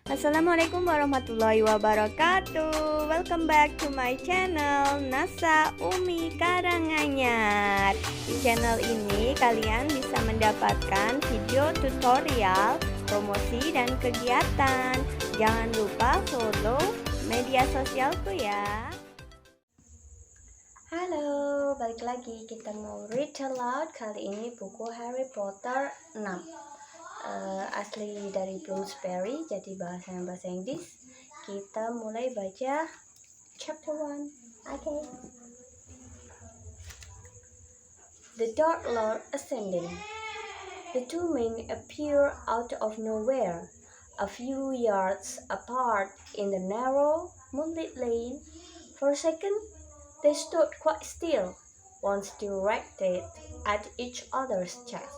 Assalamualaikum warahmatullahi wabarakatuh. Welcome back to my channel Nasa Umi Karanganyar. Di channel ini kalian bisa mendapatkan video tutorial, promosi dan kegiatan. Jangan lupa follow media sosialku ya. Halo, balik lagi kita mau read aloud. Kali ini buku Harry Potter 6. Asli dari Bloomsbury, jadi bahasa Inggris. Kita mulai baca chapter 1. Okay. The Dark Lord Ascending. The two men appear out of nowhere, a few yards apart in the narrow, moonlit lane. For a second, they stood quite still, once directed at each other's chest.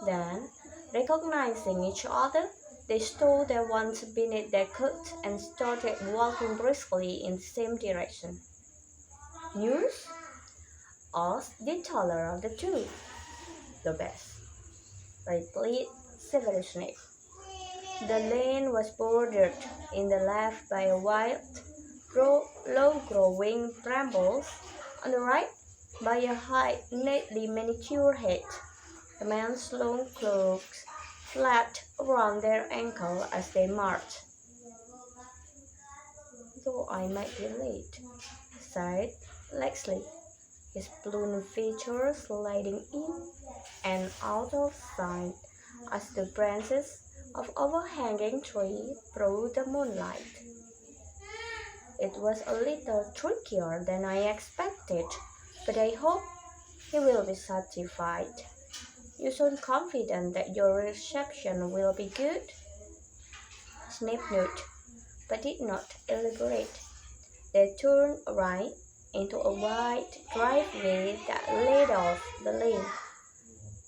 Then, recognizing each other, they stowed their wands beneath their coats and started walking briskly in the same direction. "News?" asked the taller of the two. "The best," replied Severus Snape. The lane was bordered in the left by a wild, low-growing brambles, on the right by a high, neatly manicured hedge. The men's long cloaks flapped around their ankles as they marched. "Though I might be late," sighed Lexley, his blue features sliding in and out of sight as the branches of overhanging tree through the moonlight. "It was a little trickier than I expected, but I hope he will be satisfied. You sound confident that your reception will be good?" Snape nodded, but did not elaborate. They turned right into a wide driveway that led off the lane.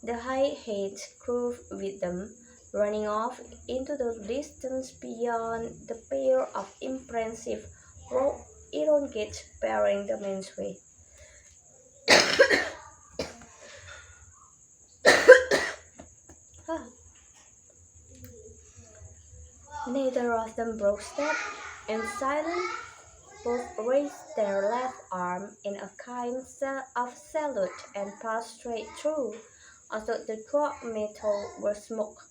The high hedge curved with them, running off into the distance beyond the pair of impressive iron gates barring the main way. Neither of them broke step. In silence, both raised their left arm in a kind of salute and passed straight through, as though the dark metal were smoke.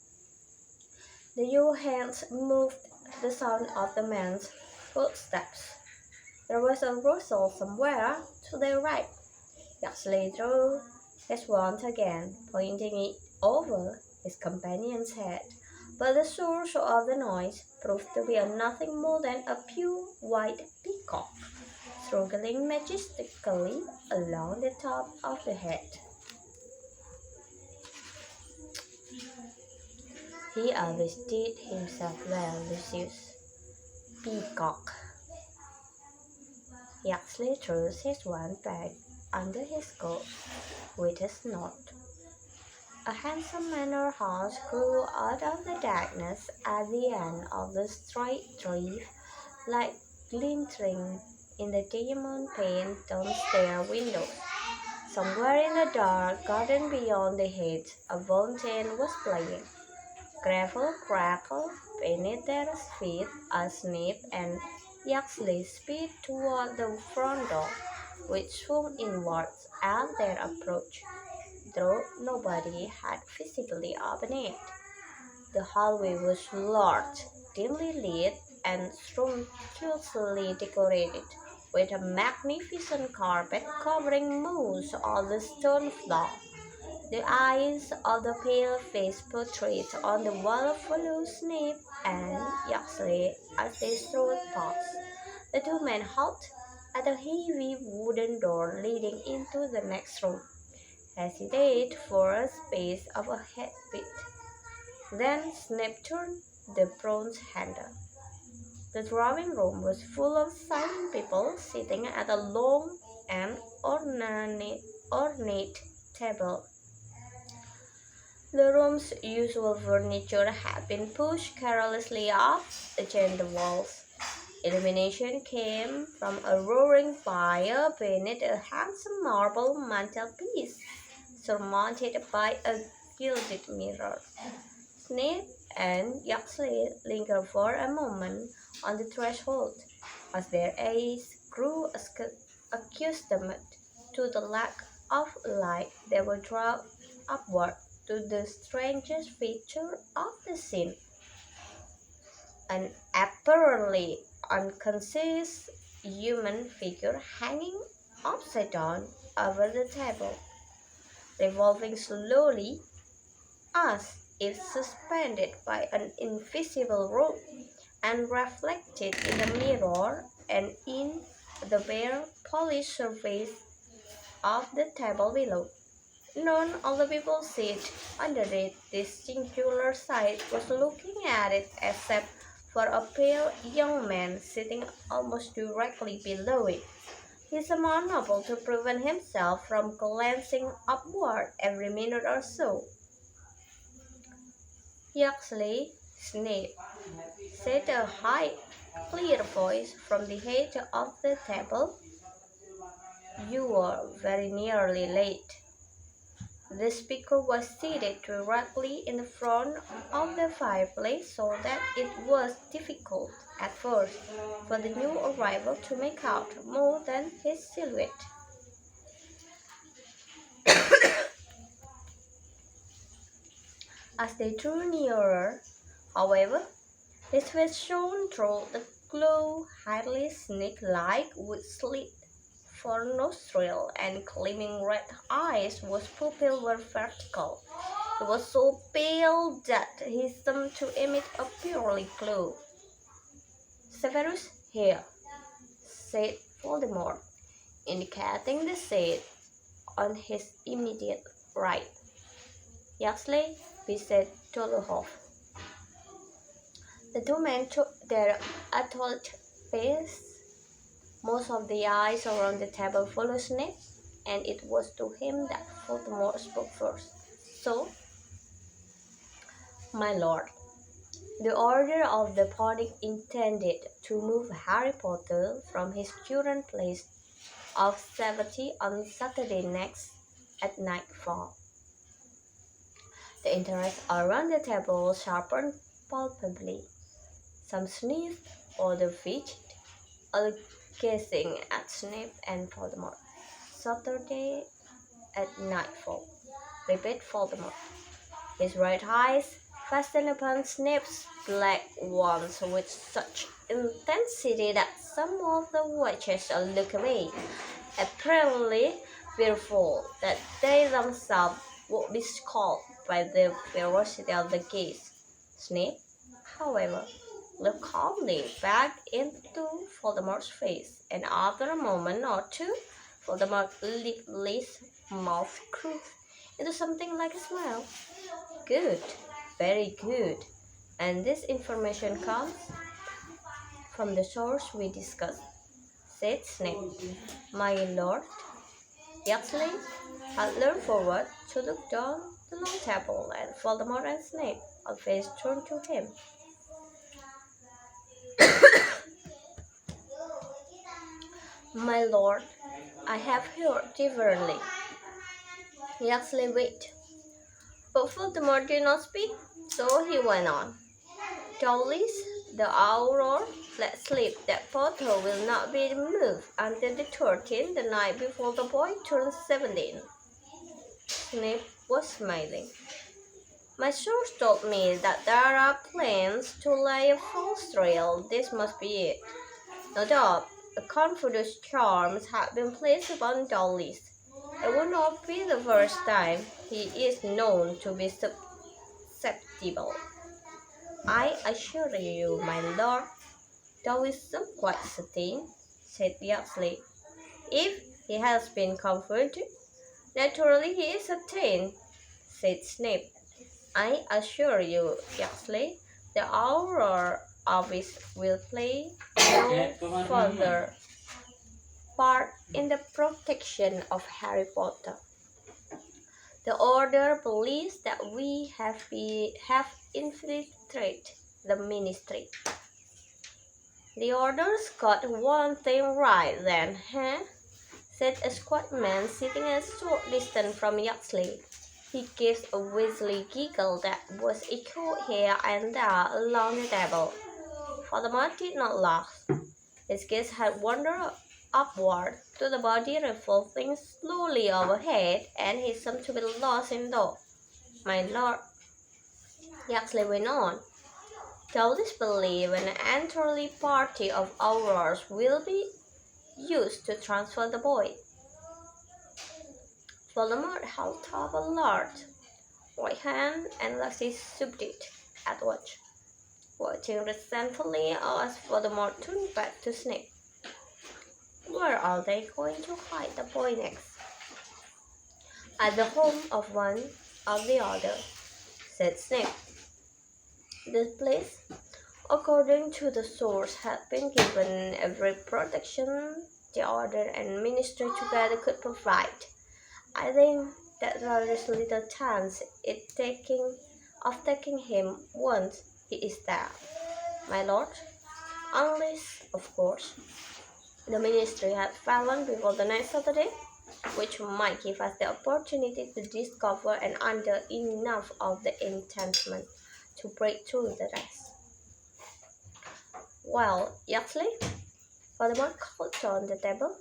The your hands moved the sound of the men's footsteps. There was a rustle somewhere to their right. Yaxley drew his wand again, pointing it over his companion's head. But the source of the noise proved to be nothing more than a pure white peacock, struggling majestically along the top of the head. "He always did himself well, Lucius." "Peacock." Yaxley threw his wand back under his coat with a snort. A handsome manor house grew out of the darkness at the end of the straight drive, like glinting in the diamond-paned downstairs windows. Somewhere in the dark garden beyond the hedge, a fountain was playing. Gravel crackled beneath their feet as Snape and Yaxley sped toward the front door, which swung inwards at their approach, though nobody had visibly opened it. The hallway was large, dimly lit, and sumptuously decorated, with a magnificent carpet covering most of the stone floor. The eyes of the pale-faced portraits on the wall followed Snape and Yaxley as they strode past. The two men halted at a heavy wooden door leading into the next room, hesitated for a space of a heartbeat. Then Snape turned the bronze handle. The drawing room was full of silent people sitting at a long and ornate table. The room's usual furniture had been pushed carelessly off against the walls. Illumination came from a roaring fire beneath a handsome marble mantelpiece, surmounted by a gilded mirror. Snape and Yaxley lingered for a moment on the threshold. As their eyes grew accustomed to the lack of light, they were drawn upward to the strangest feature of the scene, an apparently unconscious human figure hanging upside down over the table, revolving slowly as if suspended by an invisible rope and reflected in the mirror and in the bare polished surface of the table below. None of the people seated underneath this singular sight was looking at it except for a pale young man sitting almost directly below it. He is unable to prevent himself from glancing upward every minute or so. Yaxley sniffed, said a high, clear voice from the head of the table. "You were very nearly late." The speaker was seated directly in front of the fireplace, so that it was difficult at first for the new arrival to make out more than his silhouette. As they drew nearer, however, his face shone through the glow, highly snake-like, with slit for nostril and gleaming red eyes whose pupils were vertical. He was so pale that he seemed to emit a purely glow. "Severus here," said Voldemort, indicating the seat on his immediate right. "Yaxley," said Tolohoff. The two men took their adult pace. Most of the eyes around the table followed Snape, and it was to him that Voldemort spoke first. "So, my lord, the order of the party intended to move Harry Potter from his current place of safety on Saturday next at nightfall." The interest around the table sharpened palpably. Some sniffed, others fidgeted, all gazing at Snape and Voldemort. "Saturday at nightfall," repeated Voldemort, his red eyes fastened upon Snape's black ones with such intensity that some of the watchers looked away, apparently fearful that they themselves would be scalded by the ferocity of the gaze. Snape, however, looked calmly back into Voldemort's face, and after a moment or two, Voldemort's lipless mouth curved into something like a smile. "Good, very good. And this information comes from the source we discussed," said Snape. "My lord." Yaxley had leaned forward to look down the long table at Voldemort and Snape, a face turned to him. "My lord, I have heard differently." Yaxley waited, but Voldemort did not speak, so he went on. "Doubtless, the Auror let slip that Potter will not be moved until the 13th, the night before the boy turns 17. Snape was smiling. "My source told me that there are plans to lay a false trail. This must be it. No doubt, a Confucius charms have been placed upon Dudley. It would not be the first time. He is known to be susceptible. I assure you, my lord, though is quite certain," said Yaxley. "If he has been converted, naturally he is certain," said Snape. "I assure you, Yaxley, the Auror office will play no further part in the protection of Harry Potter. The Order believes that we have infiltrated the Ministry." "The Order's got one thing right then, said a squat man sitting a short distance from Yaxley. He gives a whistly giggle that was echoed here and there along the table. Voldemort did not laugh. His gaze had wandered upward to the body revolving slowly overhead, and he seemed to be lost in thought. My lord, Yaxley went on, tell this belief an entirely party of aurors will be used to transfer the boy. Voldemort held up a large white hand and Lexi subdued at once. Watching resentfully as Voldemort turned back to Snape. Where are they going to hide the boy next? At the home of one of the other, said Snape. This place, according to the source, had been given every protection the Order and Ministry together could provide. I think that there is little chance of taking him once he is there, my lord, unless, of course, the Ministry had fallen before the next Saturday, which might give us the opportunity to discover and undo enough of the enchantment to break through the rest. Well, Yaxley, Voldemort called on the table,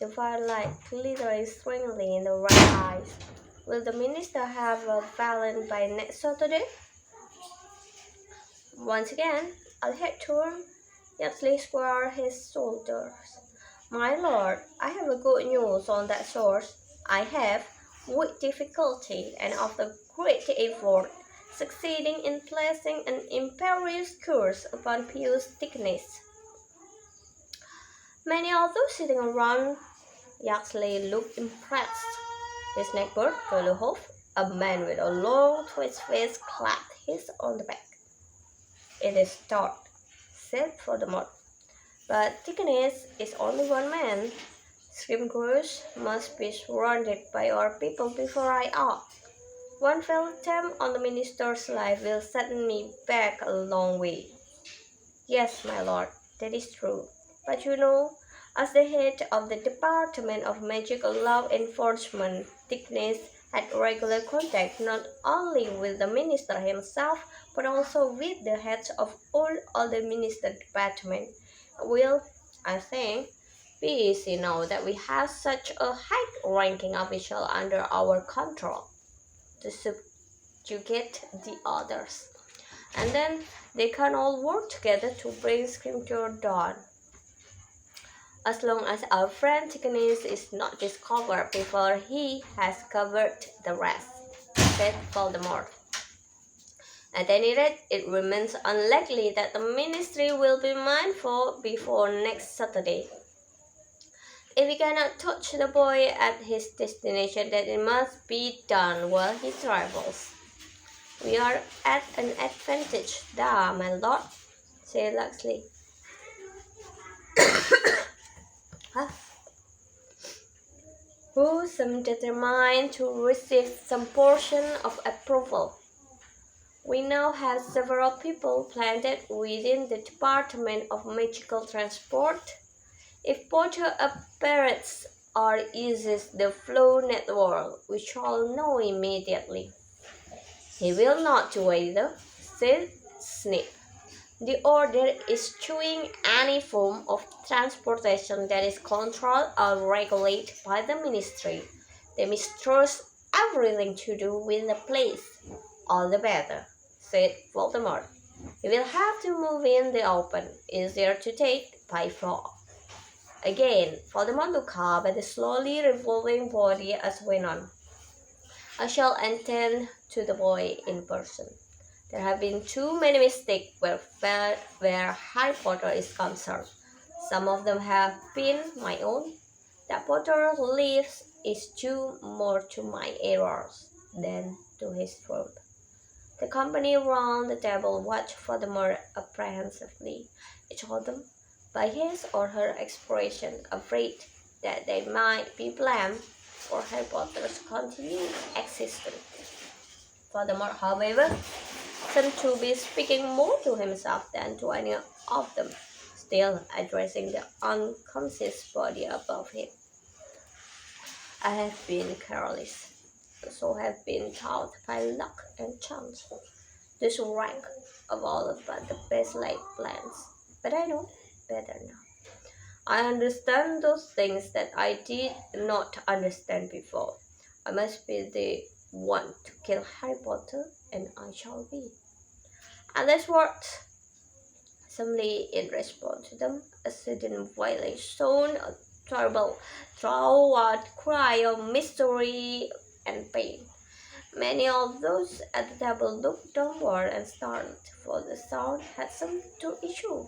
the firelight glittering strangely in the right eyes. Will the minister have a Valen by next Saturday? Once again, I'll head turned. Yaxley squared his shoulders. My lord, I have a good news on that source. I have, with difficulty and after great effort, succeeding in placing an imperious curse upon Pius Thickness. Many of those sitting around Yaxley looked impressed. His neighbor, Toluhov, a man with a long twitched face, clapped his on the back. It is thought, said Voldemort. But Thickness is only one man. Scrimgeours must be surrounded by our people before I act. One fell attempt on the minister's life will set me back a long way. Yes, my lord, that is true. But you know, as the head of the Department of Magical Law Enforcement, Thickness had regular contact not only with the minister himself, but also with the heads of all other minister departments. Will, I think, be easy now that we have such a high-ranking official under our control to subjugate the others. And then they can all work together to bring Scrimgeour down. As long as our friend Thickness is not discovered before he has covered the rest, said Voldemort. At any rate, it remains unlikely that the ministry will be mindful before next Saturday. If we cannot touch the boy at his destination, then it must be done while he travels. We are at an advantage there, my lord, said Luxley. Who seemed determined to receive some portion of approval. We now have several people planted within the Department of Magical Transport. If Potter apparatus or uses the flow network, we shall know immediately. He will not do either, said Snape. The Order is eschewing any form of transportation that is controlled or regulated by the Ministry. They mistrust everything to do with the place. All the better, said Voldemort. He will have to move in the open, easier to take by far. Again, Voldemort looked up at the slowly revolving body as went on. I shall attend to the boy in person. There have been too many mistakes where Harry Potter is concerned. Some of them have been my own. That Potter lives is due more to my errors than to his fault. The company around the table watched Voldemort apprehensively, each of them, by his or her expression, afraid that they might be blamed for Harry Potter's continued existence. Voldemort, however, seemed to be speaking more to himself than to any of them, still addressing the unconscious body above him. I have been careless. so have been taught by luck and chance. This rank of all but the best laid plans. But I know better now. I understand those things that I did not understand before. I must be the one to kill Harry Potter, and I shall be. And that's what suddenly in response to them, a sudden violation, a terrible throat cry of mystery and pain. Many of those at the table looked downward and startled, for the sound had seemed to issue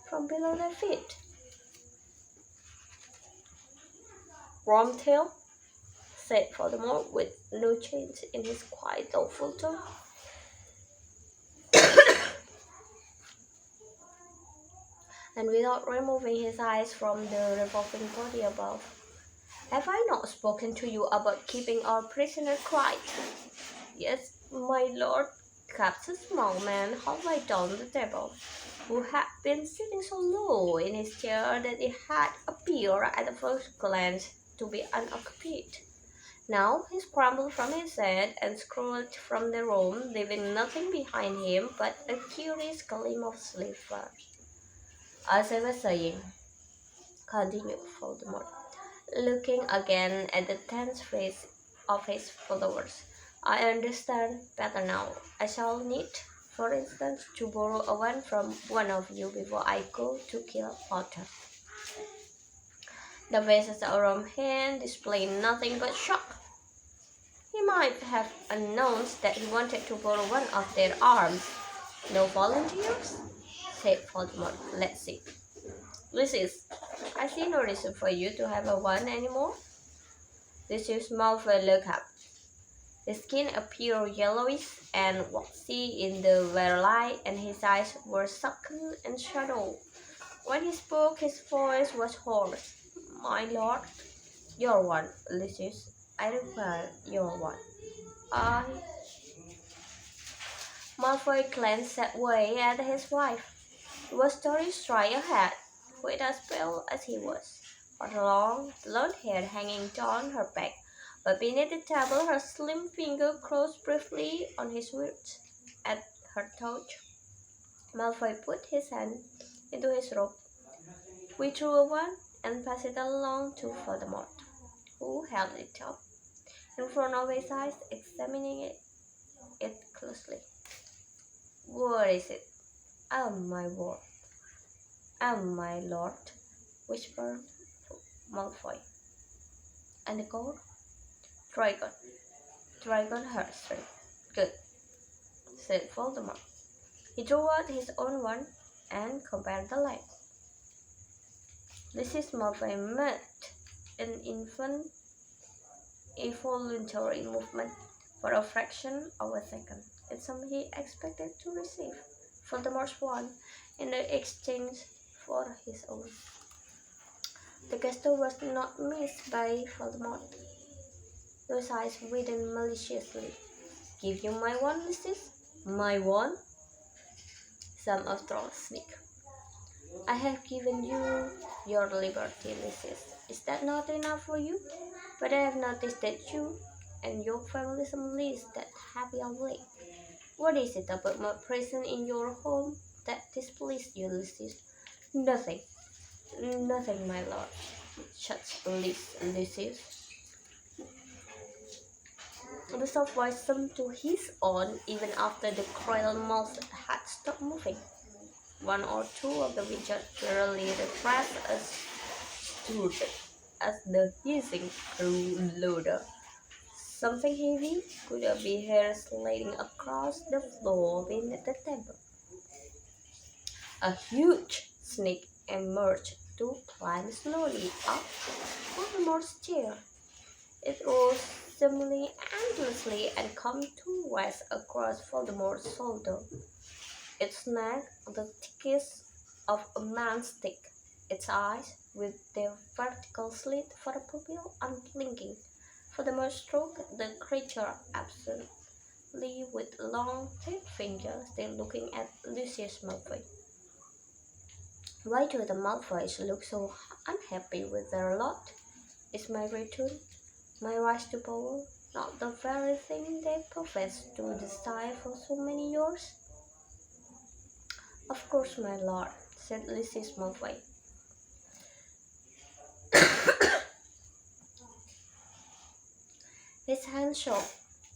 from below their feet. Wormtail, said Voldemort with no change in his quiet, doubtful tone. And without removing his eyes from the revolving body above. Have I not spoken to you about keeping our prisoner quiet? Yes, my lord, captured a small man halfway down the table, who had been sitting so low in his chair that it had appeared at the first glance to be unoccupied. Now he scrambled from his seat and scurried from the room, leaving nothing behind him but a curious gleam of silver. As I was saying, continued Voldemort, looking again at the tense face of his followers, I understand better now. I shall need, for instance, to borrow a wand from one of you before I go to kill Potter. The faces around him displayed nothing but shock. He might have announced that he wanted to borrow one of their arms. No volunteers? Said Voldemort. Let's see. Lucius, I see no reason for you to have a wand anymore. Lucius Malfoy looked up. His skin appeared yellowish and waxy in the very light, and his eyes were sunken in shadow. When he spoke, his voice was hoarse. My lord, your wand, Lucius. I require your wand. I... Malfoy glanced way at his wife. He was story straight ahead, quite as pale as he was, her long, blonde hair hanging down her back, but beneath the table her slim finger closed briefly on his wrist. At her touch, Malfoy put his hand into his robe, withdrew a wand, and passed it along to Voldemort, who held it up in front of his eyes, examining it closely. What is it? Oh, my word. Oh, my lord, whispered Malfoy. And the code? Dragon. Dragon heartstring. Good, said Voldemort. He drew out his own wand and compared the light. This is Malfoy made an involuntary movement for a fraction of a second. It's something he expected to receive Voldemort's wand in the exchange for his own. The gesture was not missed by Voldemort. Those eyes widened maliciously. Give you my wand, Lucius? My wand? Some of trolls sneak. I have given you your liberty, Lucius. Is that not enough for you? But I have noticed that you and your family least that happy of late. What is it about my presence in your home that displeased you, Lucius? Nothing. Nothing, my lord. Shut lips, Lucius. The soft voice summed to his own even after the cruel mouth had stopped moving. One or two of the wizards barely repressed a stuttered as the hissing grew louder. Something heavy could be heard sliding across the floor beneath the table. A huge snake emerged to climb slowly up Voldemort's chair. It rose seemingly endlessly and come to rest across Voldemort's shoulder. Its neck the thickest of a man's stick. Its eyes, with their vertical slit for a pupil unblinking. Voldemort stroked the creature absently with long, thick fingers, then looking at Lucius Malfoy. Why do the Malfoys look so unhappy with their lot? Is my return, my rise to power, not the very thing they professed to desire for so many years? Of course, my lord, said Mrs. Malfoy. His hand shook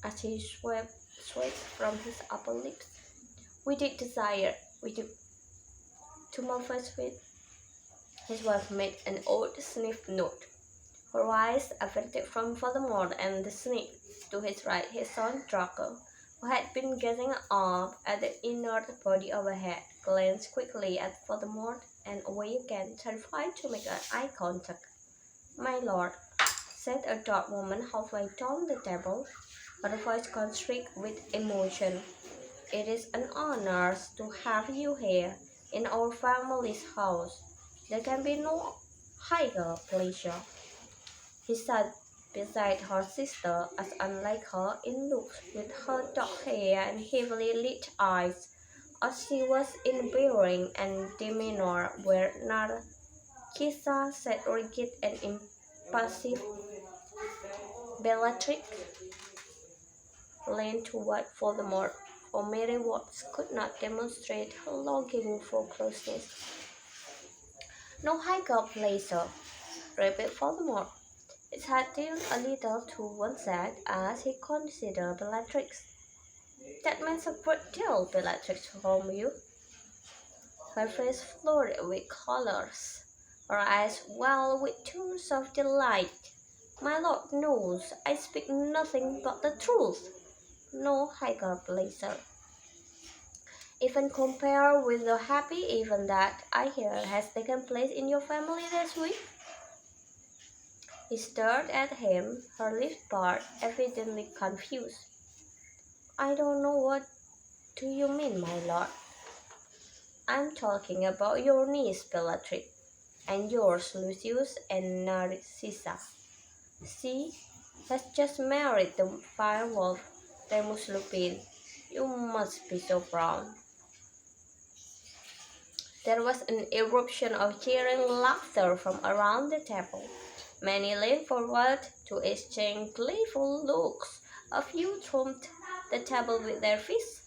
as he swept from his upper lips. We did desire, we do. To Malfoy's feet, his wife made an odd sniff note. Her eyes averted from Voldemort and the snake. To his right, he saw Draco, who had been gazing up at the inert body overhead, glanced quickly at Voldemort and away again, terrified to make eye contact. My lord, said a dark woman halfway down the table, her voice constrict with emotion. It is an honor to have you here in our family's house. There can be no higher pleasure. He sat beside her sister, as unlike her in looks, with her dark hair and heavily lit eyes, as she was in bearing and demeanor, where Narcissa sat rigid and impassive. Bellatrix leaned toward Voldemort, for Mary Watts could not demonstrate her longing for closeness. No higher pleasure, repeated Voldemort. His head tilted a little to one side as he considered Bellatrix. That means a great deal, Bellatrix from you. Her face flooded with colors, her eyes welled with tears of delight. My lord knows I speak nothing but the truth. No higher pleasure, even compared with the happy event that I hear has taken place in your family this week. He stared at him, her lips parted, evidently confused. I don't know what do you mean, my lord. I'm talking about your niece, Bellatrix, and yours, Lucius and Narcissa. She has just married the firewolf, Remus Lupin. You must be so proud. There was an eruption of cheering laughter from around the table. Many leaned forward to exchange playful looks. A few thumped the table with their fists.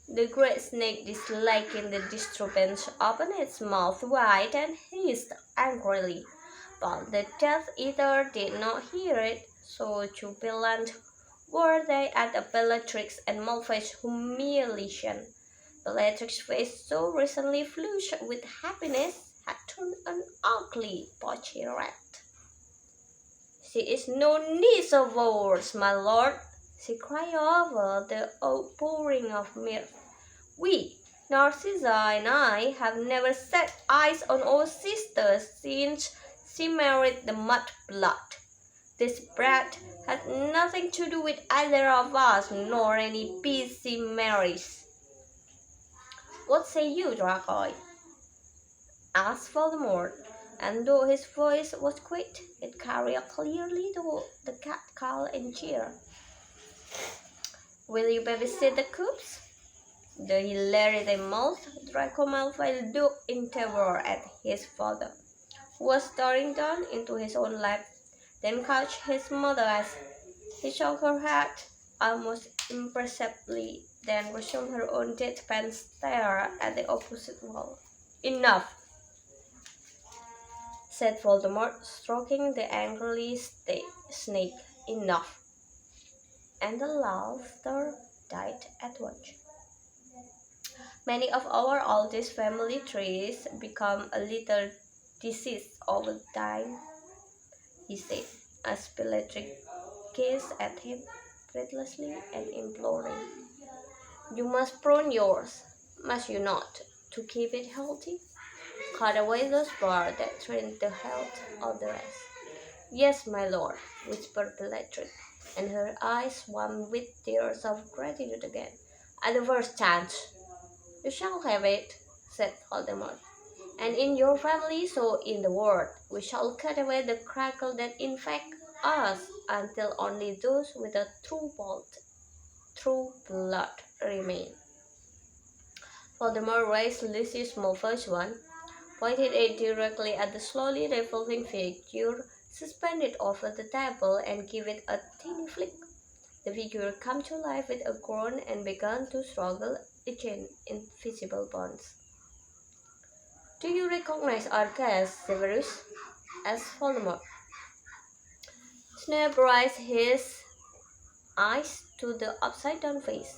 The great snake, disliking the disturbance, opened its mouth wide and hissed angrily, but the Death Eater did not hear it, so jubilant were they at the Bellatrix and Malfoy's humiliation. Bellatrix's face, so recently flushed with happiness, had turned an ugly, blotchy red. She is no niece of ours, my lord, she cried over the outpouring of mirth. We, Narcissa and I, have never set eyes on our sister since she married the mudblood. This brat has nothing to do with either of us, nor any peace she marries. What say you, Draco? Asked Voldemort, and though his voice was quick, it carried clearly the catcall and cheer. Will you babysit the cubs? The hilarity mouthed Draco Malfoy looked in terror at his father, who was staring down into his own lap, then caught his mother as he shook her head almost imperceptibly, then resumed her own deadpan stare at the opposite wall. Enough, said Voldemort, stroking the angry snake. Enough. And the laughter died at once. Many of our oldest family trees become a little diseased over time, he said, as Bellatrix gazed at him breathlessly and imploring. You must prune yours, must you not, to keep it healthy? Cut away those bars that threaten the health of the rest. Yes, my lord, whispered Bellatrix, and her eyes swam with tears of gratitude again. At the first chance. You shall have it, said Voldemort, and in your family, so in the world. We shall cut away the crackle that infects us until only those with a true blood remain. Voldemort raised Lucius Malfoy's wand, pointed it directly at the slowly revolving figure suspend it over the table, and give it a teeny flick. The figure came to life with a groan and began to struggle against invisible bonds. "Do you recognize our guest, Severus?" asked Voldemort. Snape raised his eyes to the upside-down face.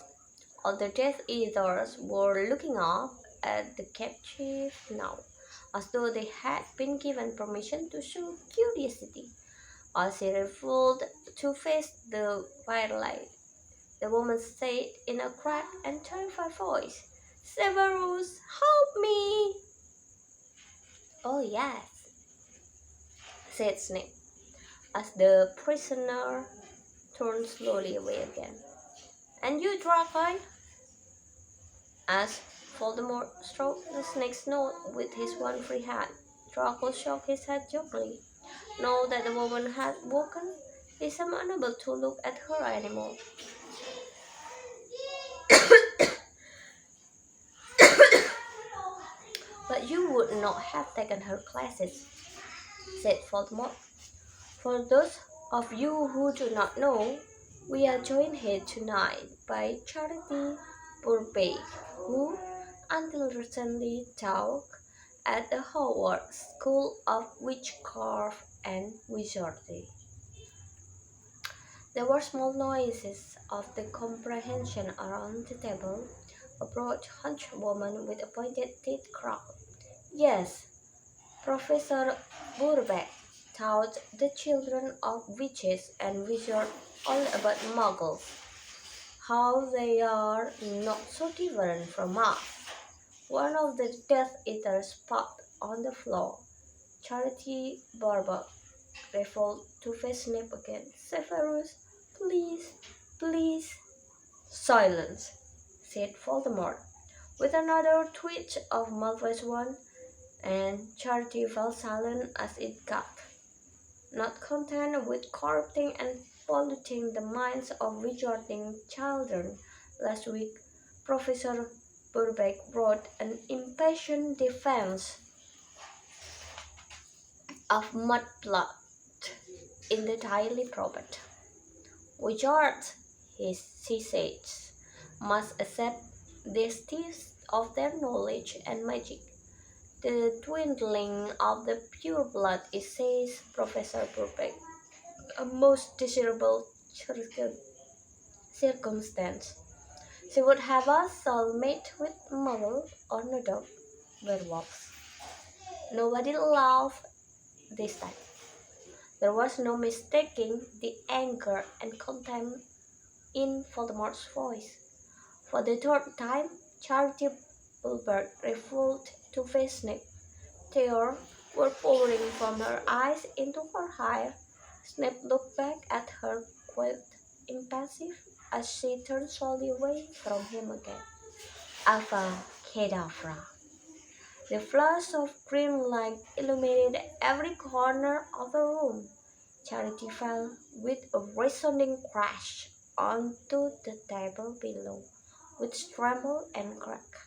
All the Death Eaters were looking up at the captive now, as though they had been given permission to show curiosity. As he refused to face the firelight, the woman said in a cracked and terrified voice, "Severus, help me!" "Oh, yes," said Snape, as the prisoner turned slowly away again. "And you, Draco?" asked Voldemort, stroked the snake's nose with his one free hand. Draco shook his head jokingly. Now that the woman had woken, he seemed unable to look at her anymore. "But you would not have taken her classes," said Voldemort. "For those of you who do not know, we are joined here tonight by Charity Burbank, who, until recently, taught at the Hogwarts School of Witchcraft and Wizardry." There were small noises of the comprehension around the table. A broad, hunched woman with a pointed teeth crowed. "Yes, Professor Burbank taught the children of witches and wizards all about muggles, how they are not so different from us." One of the Death Eaters spat on the floor. Charity Burbank revolted to face Snape again. "Severus, please, please." "Silence," said Voldemort, with another twitch of Malfoy's wand, and Charity fell silent as it gasped. Not content with corrupting and polluting the minds of wizarding children, last week Professor Burbank wrote an impassioned defense of mudblood in the Daily Prophet. "Wizards," she says, "must accept the state of their knowledge and magic. The dwindling of the pure blood is," says Professor Burbank, "a most desirable circumstance. She would have us all mate with muggle or no doubt werewolves." Nobody laughed this time. There was no mistaking the anger and contempt in Voldemort's voice. For the third time, Charity Bulbert revolted to face Snape. Tears were pouring from her eyes into her hair. Snape looked back at her quite impassive as she turned slowly away from him again. Avada Kedavra. The flash of green light illuminated every corner of the room. Charity fell with a resounding crash onto the table below, which trembled and cracked.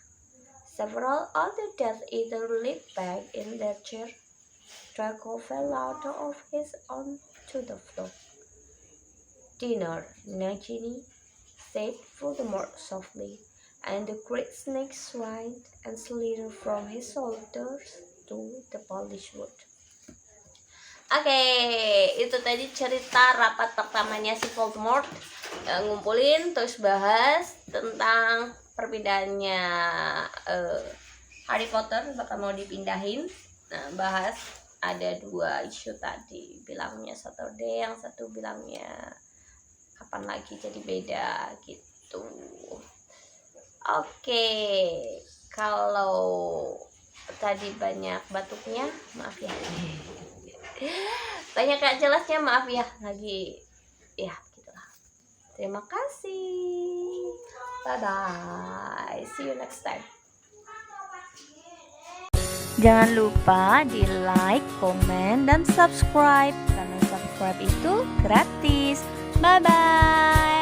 Several other Death Eaters leaped back in their chairs. Draco fell out of his onto the floor. "Dinner, Nagini," said Voldemort softly, and the great snake swayed and slithered from his shoulders to the polished wood. Oke, itu tadi cerita rapat pertamanya si Voldemort, ngumpulin terus bahas tentang perpindahannya Harry Potter bakal mau dipindahin. Nah, bahas ada 2 isu tadi, bilangnya Saturday, yang satu bilangnya kapan lagi, jadi beda gitu. Oke, kalau tadi banyak batuknya, maaf ya. Banyak gak jelasnya, maaf ya, lagi ya gitulah. Terima kasih, bye bye, see you next time. Jangan lupa di like, komen, dan subscribe, karena subscribe itu gratis. Bye bye.